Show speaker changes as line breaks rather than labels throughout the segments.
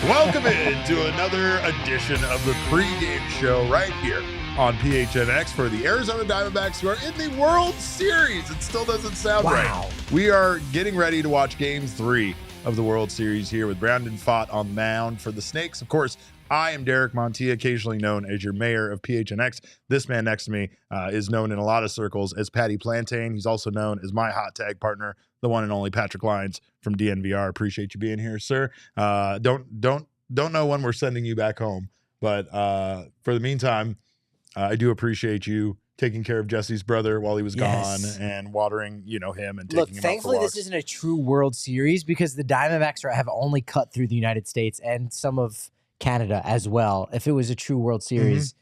Welcome into another edition of the Pregame Show right here on PHNX for the Arizona Diamondbacks, who are in the World Series. It still doesn't sound right. We are getting ready to watch Game 3 of the World Series here with Brandon Pfaadt on the mound for the Snakes. Of course, I am Derek Montilla, occasionally known as your mayor of PHNX. This man next to me is known in a lot of circles as Patty Plantain. He's also known as my hot tag partner, the one and only Patrick Lyons from DNVR. Appreciate you being here, sir. Don't know when we're sending you back home, but for the meantime, I do appreciate you taking care of Jesse's brother while he was gone and watering, him and taking him out for
thankfully
walks.
This isn't a true World Series because the Diamondbacks have only cut through the United States and some of Canada as well. If it was a true World Series,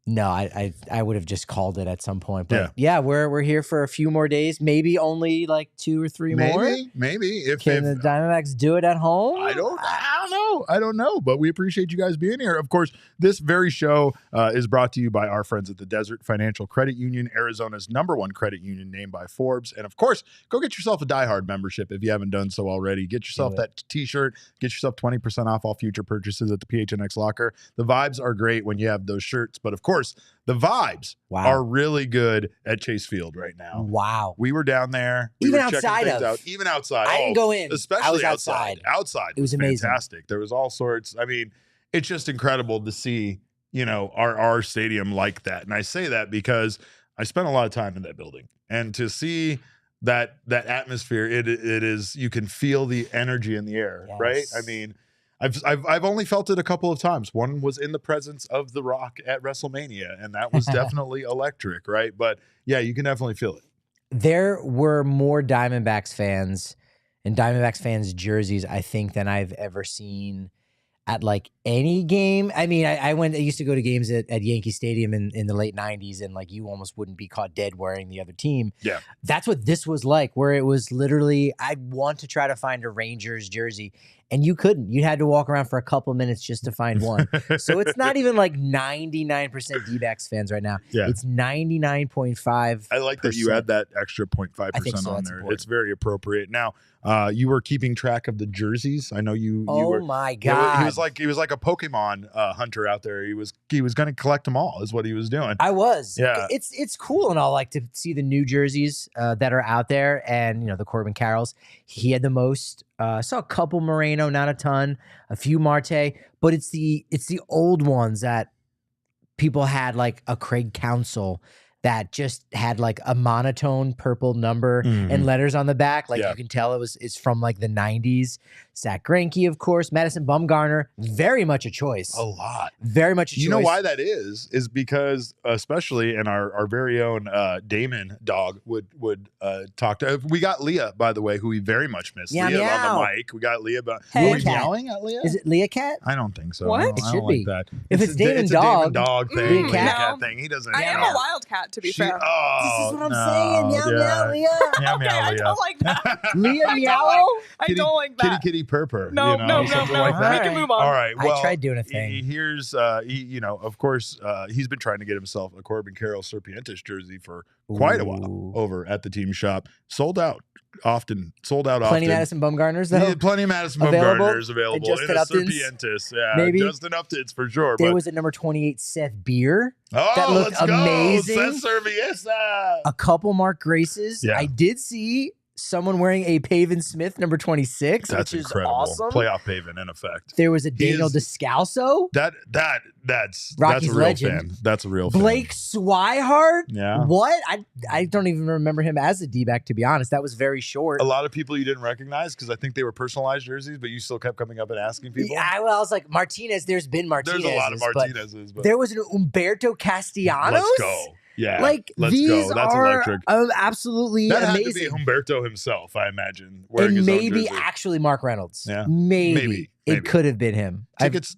no, I would have just called it at some point. But yeah, we're here for a few more days, maybe only like 2 or 3 more.
Maybe.
Can the Diamondbacks do it at home?
I don't know, but we appreciate you guys being here. Of course, this very show is brought to you by our friends at the Desert Financial Credit Union, Arizona's #1 credit union named by Forbes. And of course, go get yourself a Die Hard membership if you haven't done so already. Get yourself that t-shirt. Get yourself 20% off all future purchases at the PHNX locker. The vibes are great when you have those shirts, but of course, the vibes are really good at Chase Field right now.
Wow.
We were down there.
Even outside.
I
didn't go in.
Especially
I was
outside. Outside.
It was amazing.
Fantastic. There was all sorts. I mean, it's just incredible to see, our stadium like that. And I say that because I spent a lot of time in that building. And to see that atmosphere, it is, you can feel the energy in the air, right? I mean, I've only felt it a couple of times. One was in the presence of The Rock at WrestleMania, and that was definitely electric, right? But yeah, you can definitely feel it.
There were more Diamondbacks fans and Diamondbacks fans jerseys, I think, than I've ever seen at like any game. I mean, I used to go to games at Yankee Stadium in the late 90s, and like you almost wouldn't be caught dead wearing the other team. Yeah. That's what this was like, where it was literally, I want to try to find a Rangers jersey, and you couldn't. You had to walk around for a couple minutes just to find one. So it's not even like 99% D-backs fans right now. Yeah. It's 99.5%.
I like that you add that extra 0.5% on there. It's very appropriate. Now, you were keeping track of the jerseys. I know you were.
Oh my God.
He was like a Pokemon hunter out there. He was going to collect them all is what he was doing.
I was.
Yeah.
It's cool and all, like, to see the new jerseys that are out there, and the Corbin Carrolls. He had the most. Saw a couple Moreno, not a ton, a few Marte, but it's the old ones that people had, like a Craig Counsell that just had like a monotone purple number and letters on the back. Like you can tell it's from like the 90s. Zach Greinke, of course. Madison Bumgarner, very much a choice.
A lot.
Very much a choice.
You know why that is because especially in our very own Damon dog would talk to. We got Leah, by the way, who we very much miss.
Meow,
Leah
meow.
on the mic. We got Leah.
Hey,
are we meowing at Leah?
Is it Leah Cat?
I don't think so.
What?
I
It
don't
should be.
Like that.
If it's Damon Dog.
A Damon dog thing.
Leah Cat
thing. He doesn't.
I am a wildcat, to be fair.
Oh,
this is what I'm saying. Meow, meow, Leah.
Meow,
Okay,
meow,
I
Leah.
don't like that.
Leah, meow.
I don't like that.
Kitty purr.
No.
Something like that.
We can move on.
All right. Well,
I tried doing a thing.
Here's, of course, he's been trying to get himself a Corbin Carroll Serpientes jersey for quite a while over at the team shop. Sold out often.
Plenty Madison Bumgarners, though.
Yeah, plenty of Madison Bumgarners available.
And Justin
in a
Upton's.
Serpientes. Yeah,
Maybe.
Justin Upton's for sure.
There
but
was at number 28, Seth Beer.
Oh,
that looked
let's
amazing.
go. Seth Serviesa.
A couple Mark Graces.
Yeah.
I did see someone wearing a Pavin Smith number 26,
That's
which
incredible.
is awesome.
Playoff Pavin in effect.
There was a Daniel Descalso.
That's
Rocky's
a real
legend.
fan. That's a real fan.
Blake Swihart.
Yeah.
What? I don't even remember him as a D-back, to be honest. That was very short.
A lot of people you didn't recognize because I think they were personalized jerseys, but you still kept coming up and asking people.
Yeah, well, I was like, Martinez. There's been Martinez.
There's a lot of Martinez's. But
there was an Humberto Castellanos.
Let's go. Yeah,
Like
let's
these
go. That's
are
electric.
Absolutely
That
amazing.
had to be Humberto himself, I imagine, wearing
And
his own
maybe
jersey.
actually Mark Reynolds.
Yeah,
maybe. It could have been him.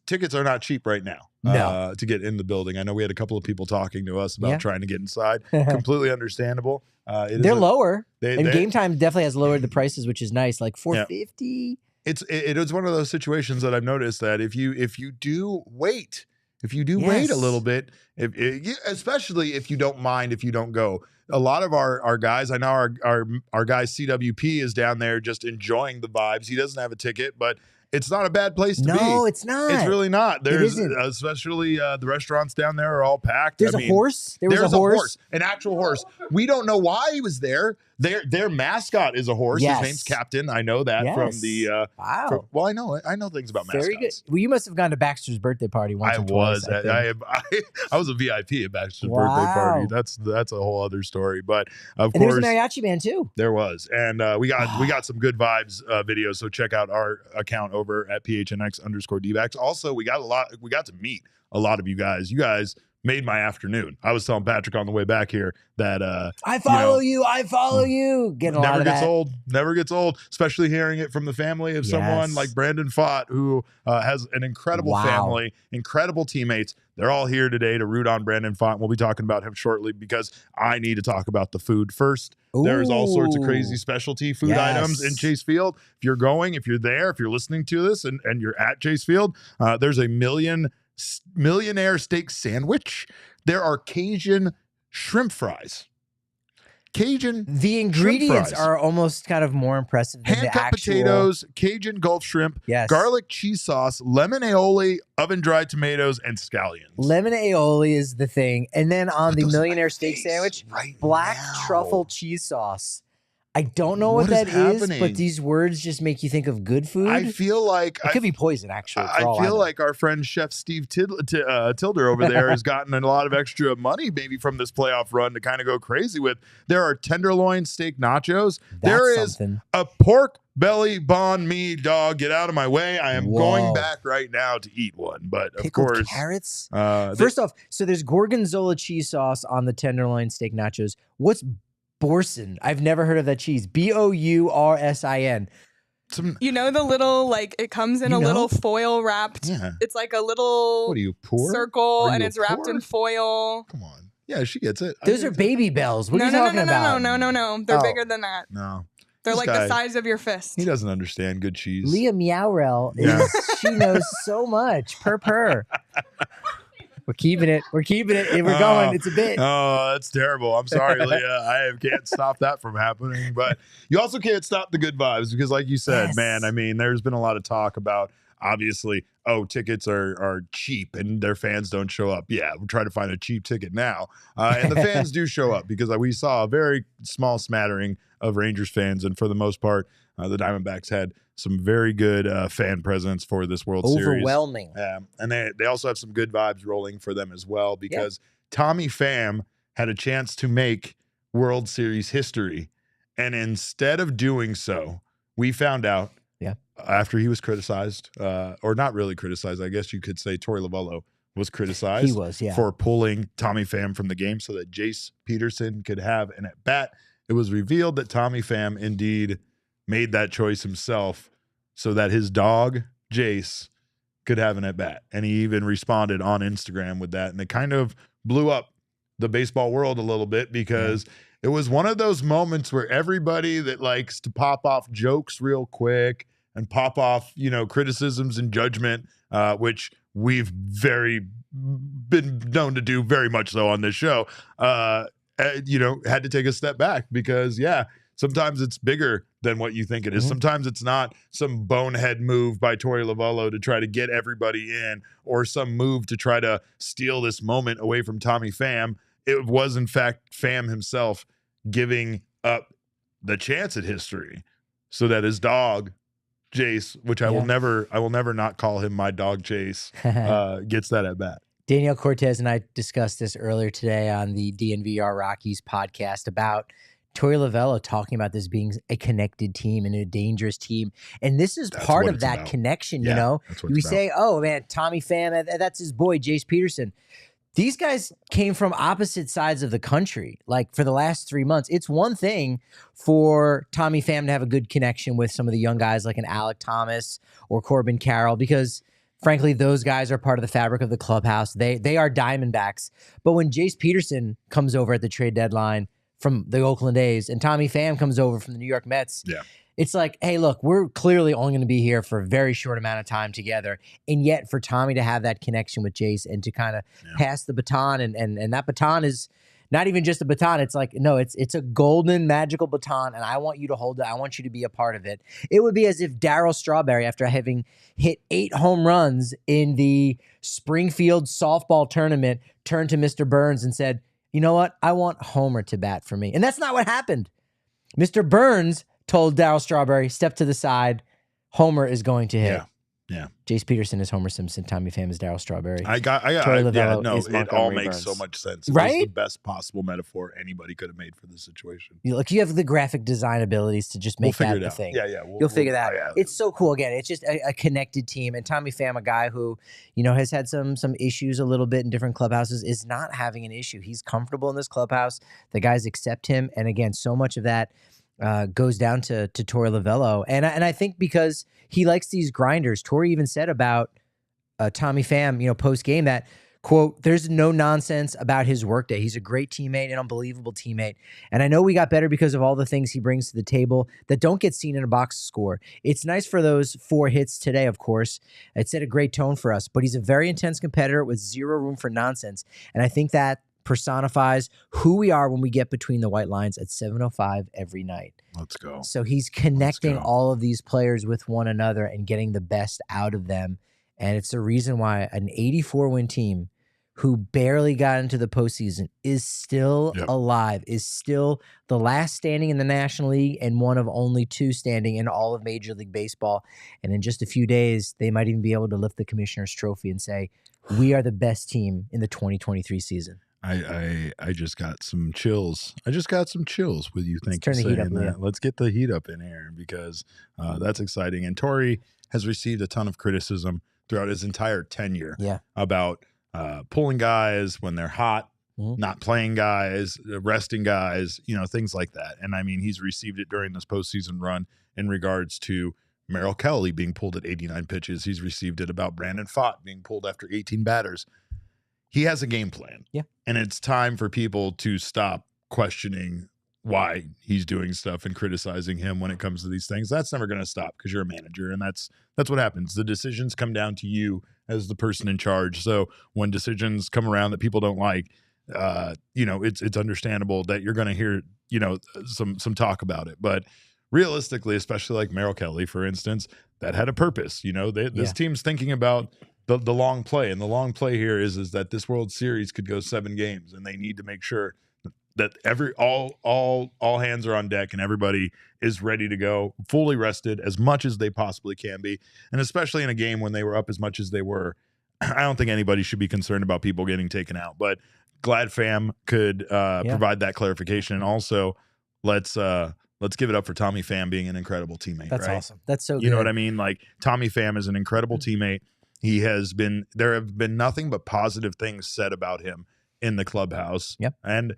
Tickets are not cheap right now.
No.
To get in the building. I know we had a couple of people talking to us about
Yeah.
trying to get inside. Completely understandable.
They're lower. And
they're-
Game Time definitely has lowered the prices, which is nice. Like $450.
It is one of those situations that I've noticed that if you do wait, wait a little bit, especially if you don't mind if you don't go. A lot of our guys, I know our guy CWP is down there just enjoying the vibes. He doesn't have a ticket, but it's not a bad place to be.
No, it's not.
It's really not. There's
isn't.
especially the restaurants down there are all packed.
There's a horse. There's a horse,
an actual horse. We don't know why he was there. Their mascot is a horse.
Yes.
His name's Captain. I know that from the.
Wow.
Well, I know things about mascots.
Very good. Well, you must have gone to Baxter's birthday party once or twice.
I was a VIP at Baxter's
Wow.
birthday party. That's a whole other story. But of
And
course,
there was a mariachi band too.
there was, and we got some good vibes videos. So check out our account over at PHNX_DBacks. Also, we got to meet a lot of you guys. You guys made my afternoon. I was telling Patrick on the way back here that
I follow you. I follow you. Getting a lot
never
of
gets
that.
old. Never gets old. Especially hearing it from the family of someone
Yes.
like Brandon Pfaadt, who has an incredible family, incredible teammates. They're all here today to root on Brandon Pfaadt. We'll be talking about him shortly because I need to talk about the food first. There's all sorts of crazy specialty food items in Chase Field. If you're listening to this and you're at Chase Field, there's a millionaire steak sandwich. There are Cajun shrimp fries.
The ingredients are almost kind of more impressive than the
Hand-cut
actual
potatoes, Cajun Gulf shrimp, garlic cheese sauce, lemon aioli, oven-dried tomatoes, and scallions.
Lemon aioli is the thing. And then on the millionaire steak sandwich, black truffle cheese sauce. I don't know what that is, but these words just make you think of good food.
I feel like
it could be poison, actually.
I feel like our friend Chef Steve Tilder over there has gotten a lot of extra money maybe from this playoff run to kind of go crazy with. There are tenderloin steak nachos. There is a pork belly banh mi, dog. Get out of my way. I am going back right now to eat one. But of course,
carrots. First off, so there's gorgonzola cheese sauce on the tenderloin steak nachos. What's Boursin? I've never heard of that cheese. Boursin.
You know the little, like, it comes in a little foil wrapped.
Yeah.
It's like a little
What are you, poor?
circle, and it's wrapped in foil.
Come on. Yeah, she gets it.
Those are baby bells. What are you talking about?
No. They're bigger than that.
No.
They're
This
like
guy,
the size of your fist.
He doesn't understand good cheese.
Leah Meowrell, she knows so much. Purr. We're keeping it. We're going. It's a bit.
Oh, that's terrible. I'm sorry, Leah. I can't stop that from happening. But you also can't stop the good vibes because, like you said, man, I mean, there's been a lot of talk about, obviously, tickets are cheap and their fans don't show up. Yeah, we're trying to find a cheap ticket now. And the fans do show up because we saw a very small smattering of Rangers fans. And for the most part, the Diamondbacks had some very good fan presence for this World Series.
Overwhelming.
And they also have some good vibes rolling for them as well because Tommy Pham had a chance to make World Series history. And instead of doing so, we found out after he was criticized, or not really criticized, I guess you could say Torey was criticized.
He was,
for pulling Tommy Pham from the game so that Jace Peterson could have an at-bat. It was revealed that Tommy Pham indeed made that choice himself so that his dog, Jace, could have an at-bat. And he even responded on Instagram with that. And it kind of blew up the baseball world a little bit because it was one of those moments where everybody that likes to pop off jokes real quick and pop off, criticisms and judgment, which we've been known to do very much so on this show, had to take a step back because, sometimes it's bigger than what you think it is. Sometimes it's not some bonehead move by Torey Lovullo to try to get everybody in or some move to try to steal this moment away from Tommy Pham. It was, in fact, Pham himself giving up the chance at history so that his dog, Jace, which I will never not call him my dog Jace, gets that at bat.
Danielle Cortez and I discussed this earlier today on the DNVR Rockies podcast about Torey Lovullo talking about this being a connected team and a dangerous team. And this is part of that connection, you know? We say, oh, man, Tommy Pham, that's his boy, Jace Peterson. these guys came from opposite sides of the country. Like for the last 3 months, it's one thing for Tommy Pham to have a good connection with some of the young guys like an Alec Thomas or Corbin Carroll, because frankly, those guys are part of the fabric of the clubhouse. They are Diamondbacks. But when Jace Peterson comes over at the trade deadline from the Oakland A's and Tommy Pham comes over from the New York Mets, it's like, hey, look, we're clearly only going to be here for a very short amount of time together. And yet for Tommy to have that connection with Jace and to kind of pass the baton, and that baton is not even just a baton. It's like, no, it's a golden, magical baton, and I want you to hold it. I want you to be a part of it. It would be as if Darryl Strawberry, after having hit 8 home runs in the Springfield softball tournament, turned to Mr. Burns and said, you know what? I want Homer to bat for me. And that's not what happened. Mr. Burns told Darryl Strawberry, step to the side. Homer is going to hit.
Yeah.
Jace Peterson is Homer Simpson. Tommy Pham is Darryl Strawberry.
It all makes so much sense. It was the best possible metaphor anybody could have made for this situation.
You have the graphic design abilities to just make that the thing. You'll figure that out. It's so cool. Again, it's just a connected team. And Tommy Pham, a guy who, has had some issues a little bit in different clubhouses, is not having an issue. He's comfortable in this clubhouse. The guys accept him. And again, so much of that goes down to Torey Lovullo. And I think because he likes these grinders. Torey even said about Tommy Pham, post-game that, quote, there's no nonsense about his workday. He's a great teammate, an unbelievable teammate. And I know we got better because of all the things he brings to the table that don't get seen in a box score. It's nice for those 4 hits today, of course. It set a great tone for us. But he's a very intense competitor with zero room for nonsense. And I think that personifies who we are when we get between the white lines at 7:05 every night.
Let's go.
So he's connecting all of these players with one another and getting the best out of them. And it's the reason why an 84-win team who barely got into the postseason is still alive, is still the last standing in the National League and one of only 2 standing in all of Major League Baseball. And in just a few days, they might even be able to lift the Commissioner's Trophy and say, we are the best team in the 2023 season.
I just got some chills. I just got some chills with you thinking that. Let's get the heat up in here because that's exciting. And Torey has received a ton of criticism throughout his entire tenure about pulling guys when they're hot, not playing guys, resting guys, things like that. And I mean, he's received it during this postseason run in regards to Merrill Kelly being pulled at 89 pitches. He's received it about Brandon Pfaadt being pulled after 18 batters. He has a game plan. And it's time for people to stop questioning why he's doing stuff and criticizing him when it comes to these things. That's never going to stop because you're a manager, and that's what happens. The decisions come down to you as the person in charge. So when decisions come around that people don't like, it's understandable that you're going to hear, some talk about it. But realistically, especially like Merrill Kelly, for instance, that had a purpose. This team's thinking about the long play, and the long play here is that this World Series could go 7 games, and they need to make sure that all hands are on deck and everybody is ready to go, fully rested as much as they possibly can be. And especially in a game when they were up as much as they were, I don't think anybody should be concerned about people getting taken out. But glad Pham could provide that clarification. And also, let's give it up for Tommy Pham being an incredible teammate.
That's
right?
Awesome. That's so good.
You know what I mean? Like, Tommy Pham is an incredible teammate. There have been nothing but positive things said about him in the clubhouse. And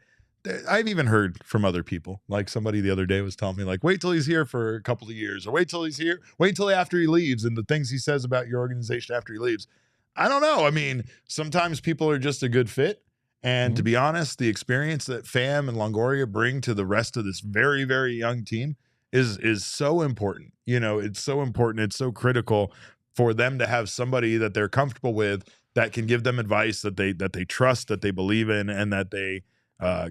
I've even heard from other people, like somebody the other day was telling me, like, wait till he's here for a couple of years, or wait till after he leaves, and the things he says about your organization after he leaves. I don't know. I mean, sometimes people are just a good fit. And to be honest, the experience that Pham and Longoria bring to the rest of this very, very young team is so important. It's so important. It's so critical for them to have somebody that they're comfortable with that can give them advice that they trust, that they believe in, and that they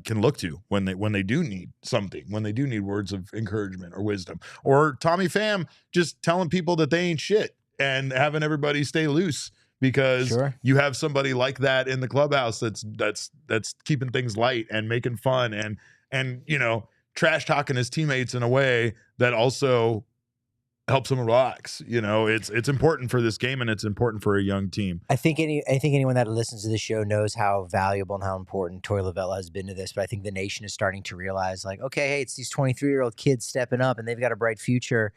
can look to when they do need something, when they do need words of encouragement or wisdom. Or Tommy Pham just telling people that they ain't shit and having everybody stay loose because you have somebody like that in the clubhouse that's keeping things light and making fun and trash talking his teammates in a way that also helps them relax. It's important for this game, and it's important for a young team.
I think anyone that listens to this show knows how valuable and how important Torey Lovullo has been to this. But I think the nation is starting to realize, like, okay, hey, it's these 23-year-old kids stepping up, and they've got a bright future.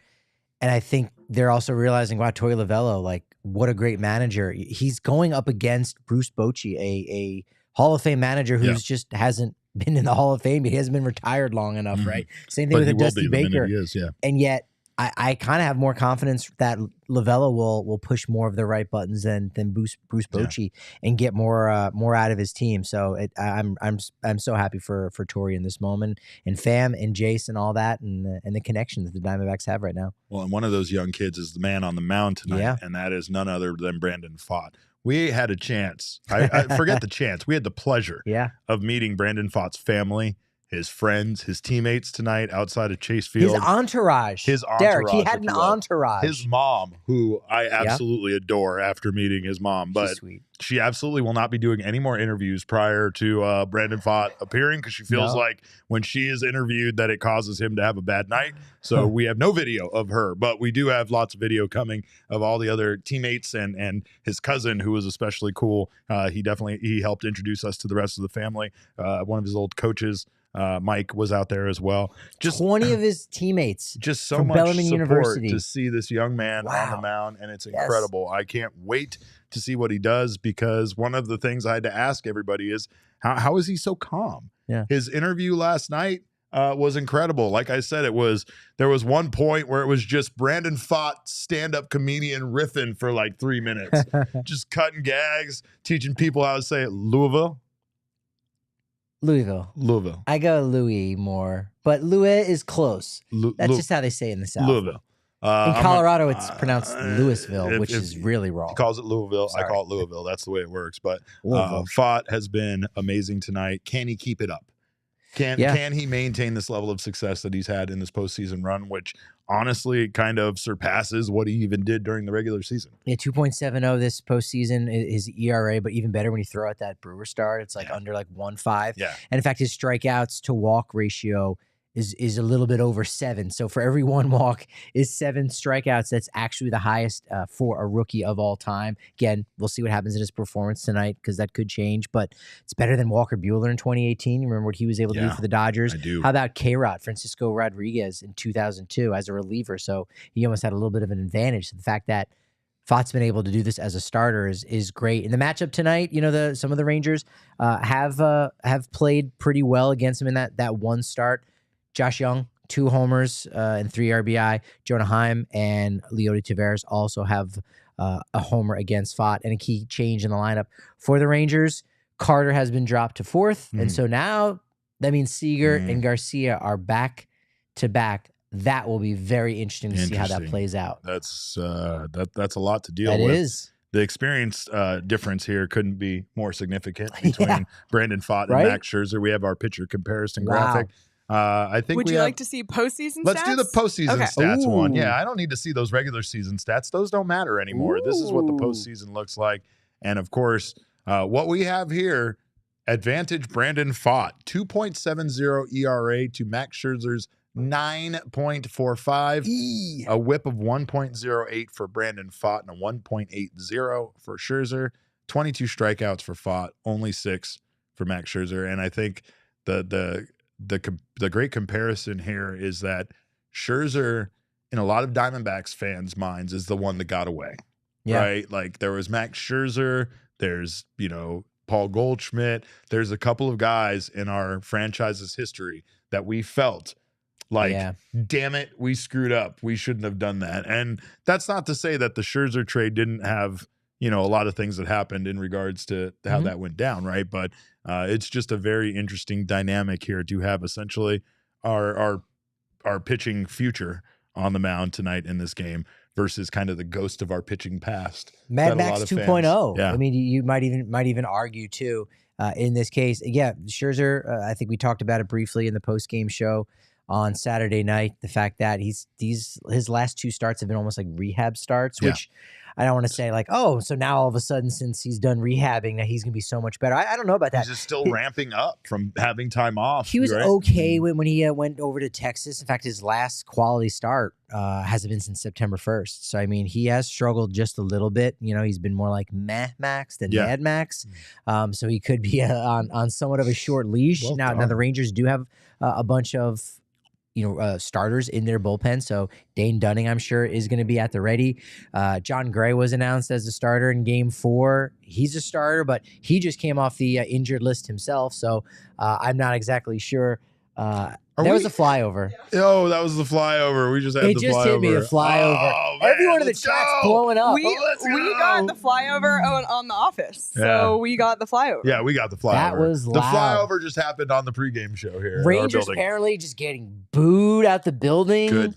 And I think they're also realizing, wow, Torey Lovullo, like, what a great manager. He's going up against Bruce Bochy, a Hall of Fame manager who's just hasn't been in the Hall of Fame. He hasn't been retired long enough, right? Same thing with Dusty Baker.
He is, yeah.
And yet, I kind of have more confidence that Lovella will push more of the right buttons than Bruce Bochy and get more out of his team. So I'm so happy for Torey in this moment, and Pham and Jace and all that, and the connection that the Diamondbacks have right now.
Well, and one of those young kids is the man on the mound tonight, and that is none other than Brandon Pfaadt. We had a chance. I forget the chance. We had the pleasure of meeting Brandon Pfaadt's family, his friends, his teammates tonight outside of Chase Field.
His entourage. Derek, he had an entourage.
His mom, who I absolutely adore after meeting his mom, but she absolutely will not be doing any more interviews prior to Brandon Pfaadt appearing, because she feels like when she is interviewed that it causes him to have a bad night. So we have no video of her, but we do have lots of video coming of all the other teammates and his cousin, who was especially cool. He helped introduce us to the rest of the family. One of his old coaches, Mike, was out there as well. Just
20 of his teammates.
Just so much
Bellarmine
support
University
to see this young man on the mound, and it's incredible. I can't wait to see what he does, because one of the things I had to ask everybody is how is he so calm?
Yeah.
His interview last night was incredible. Like I said, there was one point where it was just Brandon Pfaadt, stand-up comedian, riffing for like 3 minutes, just cutting gags, teaching people how to say it. Louisville.
I go Louis more, but Louis is close. That's just how they say it in the South.
Louisville.
In Colorado, it's pronounced Louisville, which is really wrong.
He calls it Louisville. Sorry. I call it Louisville. That's the way it works. But Pfaadt has been amazing tonight. Can he keep it up? Can he maintain this level of success that he's had in this postseason run, which honestly kind of surpasses what he even did during the regular season? Yeah,
2.70 this postseason is ERA, but even better when you throw out that Brewer start. It's like under like 1.5.
Yeah.
And in fact, his strikeouts to walk ratio is a little bit over 7. So for every 1 walk is 7 strikeouts. That's actually the highest for a rookie of all time. Again, we'll see what happens in his performance tonight, because that could change, but it's better than Walker Buehler in 2018. You remember what he was able to do for the Dodgers?
I do.
How about K-Rod, Francisco Rodriguez, in 2002 as a reliever? So he almost had a little bit of an advantage. So the fact that Pfaadt's been able to do this as a starter is great. In the matchup tonight, some of the Rangers have played pretty well against him in that one start. Josh Young, 2 homers and 3 RBI. Jonah Heim and Leody Taveras also have a homer against Pfaadt. And a key change in the lineup for the Rangers, Carter has been dropped to 4th. And so now that means Seager and Garcia are back to back. That will be very interesting to see how that plays out.
That's a lot to deal with.
That is.
The experience difference here couldn't be more significant between Brandon Pfaadt and Max Scherzer. We have our pitcher comparison graphic. I think
Would you like to see postseason stats?
Let's do the postseason stats one. Yeah, I don't need to see those regular season stats. Those don't matter anymore. This is what the postseason looks like. And of course, what we have here, advantage Brandon Pfaadt, 2.70 ERA to Max Scherzer's 9.45, a whip of 1.08 for Brandon Pfaadt and a 1.80 for Scherzer, 22 strikeouts for Pfaadt, only 6 for Max Scherzer. And I think the great comparison here is that Scherzer, in a lot of Diamondbacks fans' minds, is the one that got away, right? Like there was Max Scherzer, there's, Paul Goldschmidt, there's a couple of guys in our franchise's history that we felt like, damn it, we screwed up. We shouldn't have done that. And that's not to say that the Scherzer trade didn't have, a lot of things that happened in regards to how that went down, right? But it's just a very interesting dynamic here to have essentially our pitching future on the mound tonight in this game versus kind of the ghost of our pitching past.
Mad Max 2.0. Yeah. I mean, you might even argue too in this case. Yeah, Scherzer, I think we talked about it briefly in the post-game show on Saturday night, the fact that his last 2 starts have been almost like rehab starts, which I don't want to say like, oh, so now all of a sudden, since he's done rehabbing, that he's going to be so much better. I don't know about that.
He's just still ramping up from having time off.
He was okay when he went over to Texas. In fact, his last quality start hasn't been since September 1st. So, I mean, he has struggled just a little bit. He's been more like Meh Max than Mad Max. So he could be on somewhat of a short leash. Now the Rangers do have a bunch of starters in their bullpen. So Dane Dunning, I'm sure, is going to be at the ready. John Gray was announced as a starter in Game 4. He's a starter, but he just came off the injured list himself. So I'm not exactly sure. That was a flyover.
Oh, that was the flyover. We just had the flyover.
It just hit me, the flyover.
Oh, man,
everyone in the chat's blowing up.
We got the flyover on The Office. So we got the flyover.
Yeah, we got the flyover.
That was loud.
The flyover just happened on the pregame show here.
Rangers apparently just getting booed out the building.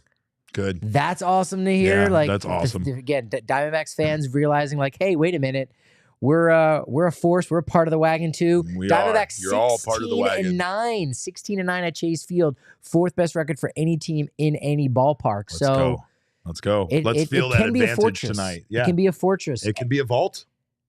Good.
That's awesome to hear.
Yeah, that's awesome.
Again, Diamondbacks fans realizing like, hey, wait a minute. We're a force. We're a part of the wagon too.
Diamondbacks You're all part of the wagon.
16-9 at Chase Field, 4th best record for any team in any ballpark.
Let's go. Let's feel that advantage tonight. Yeah,
it can be a fortress.
It can be a vault.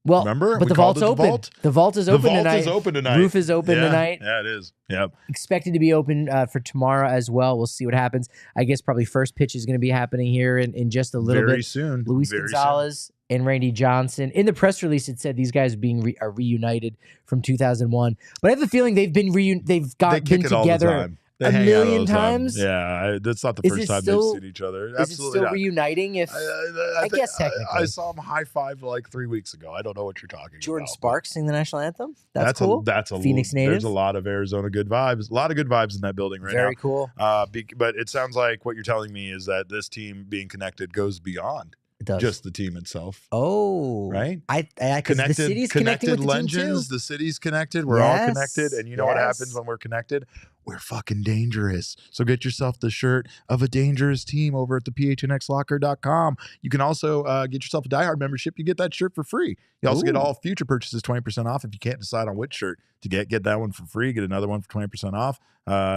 Well,
remember,
but the vault's open. The vault is open tonight.
The vault is open tonight.
Roof is open tonight.
Yeah, it is. Yep.
Expected to be open for tomorrow as well. We'll see what happens. I guess probably first pitch is going to be happening here in just a little bit.
Very soon.
Luis Gonzalez and Randy Johnson. In the press release, it said these guys are reunited from 2001. But I have the feeling they've been together a million times.
Yeah, that's not the first time they've seen each other.
Is it still reuniting? I guess technically.
I saw him high five like 3 weeks ago. I don't know what you're talking about.
Jordan Sparks sing the national anthem. That's cool.
That's a
Phoenix native.
There's a lot of Arizona good vibes. A lot of good vibes in that building right now.
Very cool.
But it sounds like what you're telling me is that this team being connected goes beyond just the team itself.
Oh,
right.
Because the city's connected with the
legends.
team too.
The city's connected. We're all connected, and you know what happens when we're connected? We're fucking dangerous. So get yourself the shirt of a dangerous team over at the PHNXlocker.com. You can also get yourself a Die Hard membership. You get that shirt for free. You also get all future purchases 20% off. If you can't decide on which shirt to get that one for free. Get another one for 20% off.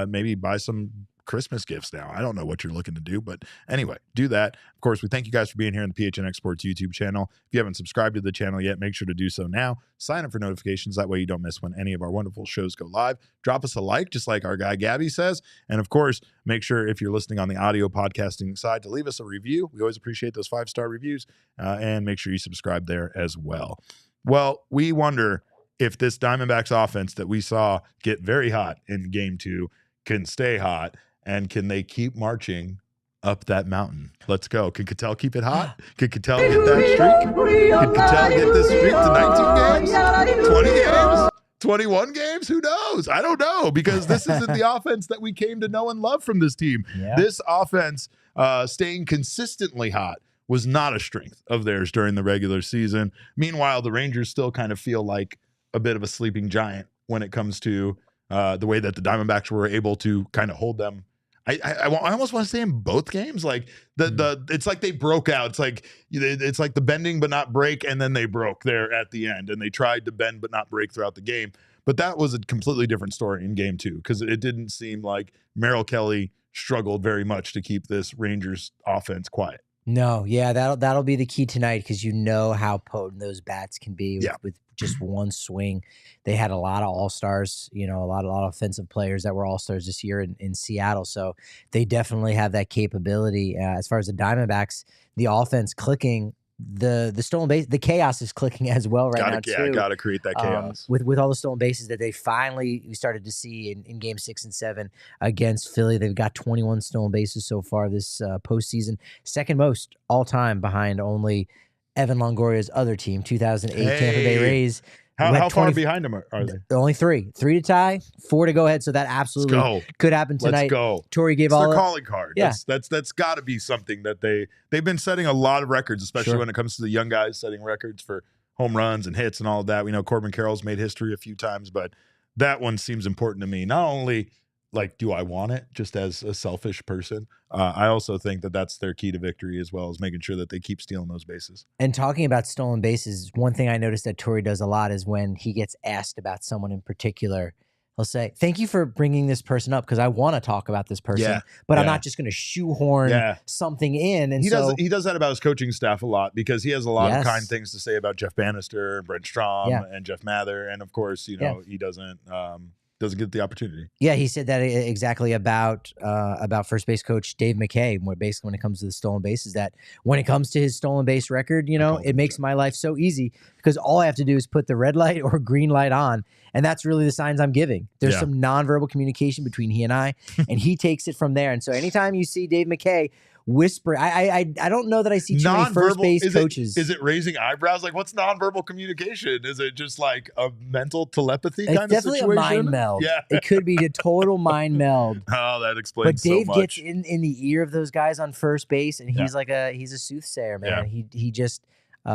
Maybe buy some Christmas gifts now. I don't know what you're looking to do, but anyway, do that. Of course, we thank you guys for being here on the PHNX Sports YouTube channel. If you haven't subscribed to the channel yet, make sure to do so now. Sign up for notifications. That way you don't miss when any of our wonderful shows go live. Drop us a like, just like our guy Gabby says. And of course, make sure if you're listening on the audio podcasting side to leave us a review. We always appreciate those 5-star reviews, and make sure you subscribe there as well. Well, we wonder if this Diamondbacks offense that we saw get very hot in Game 2 can stay hot. And can they keep marching up that mountain? Let's go. Can Cattell keep it hot? Can Cattell get that streak? Can Cattell get this streak to 19 games? 20 games? 21 games? Who knows? I don't know, because this isn't the offense that we came to know and love from this team. Yeah. This offense staying consistently hot was not a strength of theirs during the regular season. Meanwhile, the Rangers still kind of feel like a bit of a sleeping giant when it comes to the way that the Diamondbacks were able to kind of hold them. I almost want to say in both games, like it's like they broke out. It's like the bending but not break, and then they broke there at the end, and they tried to bend but not break throughout the game. But that was a completely different story in Game 2, because it didn't seem like Merrill Kelly struggled very much to keep this Rangers offense quiet.
No, yeah, that'll be the key tonight, because you know how potent those bats can be with just one swing. They had a lot of all-stars, a lot of offensive players that were all-stars this year in Seattle. So they definitely have that capability. As far as the Diamondbacks, the offense clicking, the stolen base, the chaos is clicking as well now too.
Yeah, got to create that chaos.
With all the stolen bases that we started to see in Game 6 and 7 against Philly. They've got 21 stolen bases so far this postseason. Second most all-time behind only Evan Longoria's other team, 2008 Tampa Bay Rays.
How far behind them are they?
Only 3 to tie, 4 to go ahead. So that absolutely could happen tonight.
Let's go.
Torey gave
their calling card.
Yeah.
That's got to be something that they've been setting a lot of records, especially when it comes to the young guys setting records for home runs and hits and all of that. We know Corbin Carroll's made history a few times, but that one seems important to me. Not only do I want it just as a selfish person, I also think that that's their key to victory, as well as making sure that they keep stealing those bases.
And talking about stolen bases, one thing I noticed that Torey does a lot is when he gets asked about someone in particular, he'll say, "Thank you for bringing this person up, because I want to talk about this person, but I'm not just going to shoehorn something in." And
he does that about his coaching staff a lot, because he has a lot of kind things to say about Jeff Bannister and Brent Strom and Jeff Mather, and of course, he doesn't. doesn't get the opportunity.
Yeah, he said that exactly about first base coach Dave McKay. Where basically when it comes to the stolen bases, that when it comes to his stolen base record, it makes my life so easy because all I have to do is put the red light or green light on, and that's really the signs I'm giving. There's some nonverbal communication between he and I, and he takes it from there. And so anytime you see Dave McKay whisper, I don't know that I see too many first base coaches.
Is it raising eyebrows? Like, what's nonverbal communication? Is it just like a mental telepathy kind of situation?
It's definitely a mind meld.
Yeah.
It could be a total mind meld.
Oh, that explains so much.
But Dave gets in the ear of those guys on first base, and he's he's a soothsayer, man.
Yeah.
He just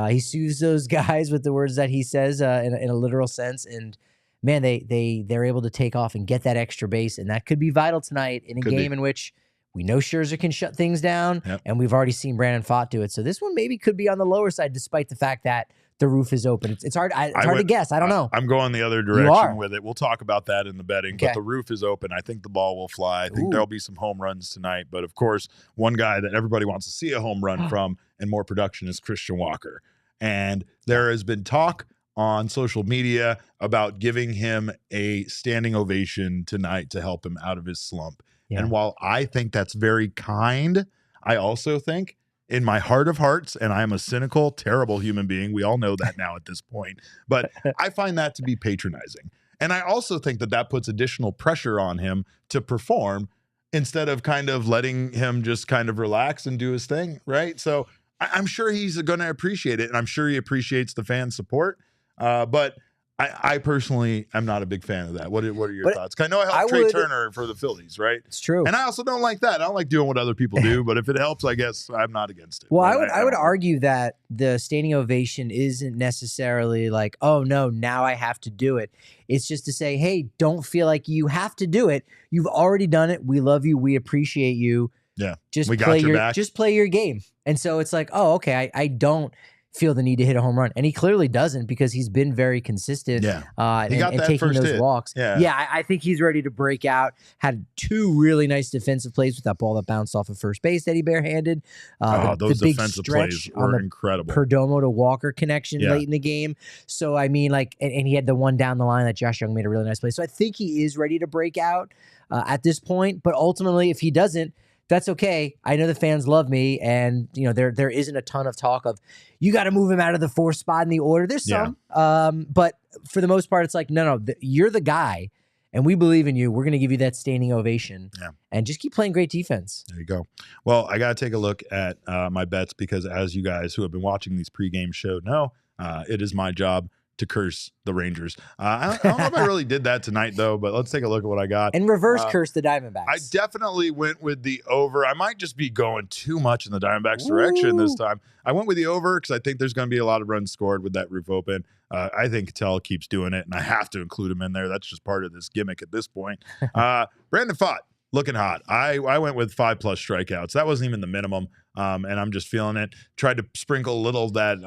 he soothes those guys with the words that he says in a literal sense, and man, they're able to take off and get that extra base, and that could be vital tonight in a game in which we know Scherzer can shut things down, and we've already seen Brandon Pfaadt do it. So this one maybe could be on the lower side, despite the fact that the roof is open. It's hard. It's hard to guess. I don't know.
I'm going the other direction with it. We'll talk about that in the betting.
Okay.
But the roof is open. I think the ball will fly. I think there'll be some home runs tonight. But of course, one guy that everybody wants to see a home run from and more production is Christian Walker. And there has been talk on social media about giving him a standing ovation tonight to help him out of his slump. Yeah. And while I think that's very kind, I also think in my heart of hearts, and I am a cynical, terrible human being. We all know that now at this point. But I find that to be patronizing. And I also think that puts additional pressure on him to perform instead of kind of letting him just kind of relax and do his thing, right? So I'm sure he's going to appreciate it, and I'm sure he appreciates the fan support. But I personally am not a big fan of that. What are your thoughts? Because I know I helped Trey Turner for the Phillies, right?
It's true.
And I also don't like that. I don't like doing what other people do, but if it helps, I guess I'm not against it.
Well, I would argue that the standing ovation isn't necessarily like, oh, no, now I have to do it. It's just to say, hey, don't feel like you have to do it. You've already done it. We love you. We appreciate you.
Yeah.
Just
we
play
got your back.
Just play your game. And so it's like, oh, okay, I don't feel the need to hit a home run, and he clearly doesn't because he's been very consistent.
Yeah,
and taking those walks. Yeah, I think he's ready to break out. Had two really nice defensive plays with that ball that bounced off of first base that he barehanded.
Those
the big
defensive
stretch
plays
on
were
the
incredible.
Perdomo to Walker connection late in the game. So I mean, like, and he had the one down the line that Josh Young made a really nice play. So I think he is ready to break out at this point. But ultimately, if he doesn't, that's okay. I know the fans love me, and there isn't a ton of talk of you got to move him out of the fourth spot in the order. There's some, but for the most part, it's like no, you're the guy, and we believe in you. We're going to give you that standing ovation, and just keep playing great defense.
There you go. Well, I got to take a look at my bets because, as you guys who have been watching these pregame show know, it is my job to curse the Rangers. I don't know if I really did that tonight, though, but let's take a look at what I got.
And reverse curse the Diamondbacks.
I definitely went with the over. I might just be going too much in the Diamondbacks direction this time. I went with the over because I think there's going to be a lot of runs scored with that roof open. I think Tell keeps doing it, and I have to include him in there. That's just part of this gimmick at this point. Brandon Pfaadt, looking hot. I went with 5+ strikeouts. That wasn't even the minimum, and I'm just feeling it. Tried to sprinkle a little that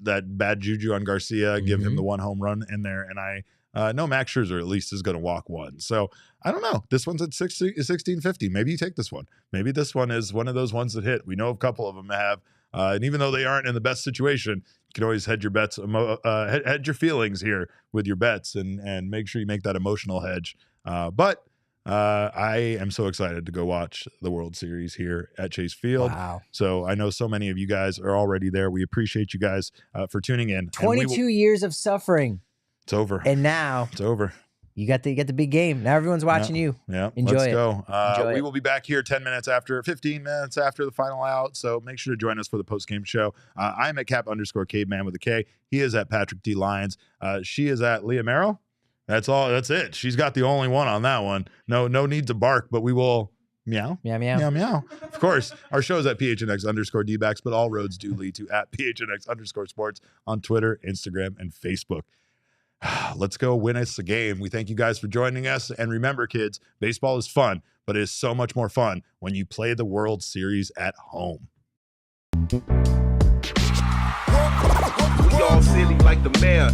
that bad juju on Garcia, give him the one home run in there, and I know Max Scherzer at least is going to walk one. So I don't know. This one's at 1650. Maybe you take this one. Maybe this one is one of those ones that hit. We know a couple of them have, and even though they aren't in the best situation, you can always hedge your bets, hedge your feelings here with your bets, and make sure you make that emotional hedge. But I am so excited to go watch the World Series here at Chase Field.
Wow.
So I know so many of you guys are already there. We appreciate you guys for tuning in.
22 years of suffering.
It's over.
And now
it's over.
You got the big game. Now everyone's watching you.
Yeah.
Enjoy
Let's
it.
go. We will be back here 15 minutes after the final out. So make sure to join us for the post-game show. I'm at Cap_Caveman with a K. He is at Patrick D. Lyons. She is at Leah Merrill. That's all. That's it. She's got the only one on that one. No need to bark, but we will meow.
Meow, meow.
Meow, meow. Of course, our show is at PHNX_D-backs, but all roads do lead to at PHNX_sports on Twitter, Instagram, and Facebook. Let's go win us a game. We thank you guys for joining us. And remember, kids, baseball is fun, but it is so much more fun when you play the World Series at home.
We all silly like the mayor.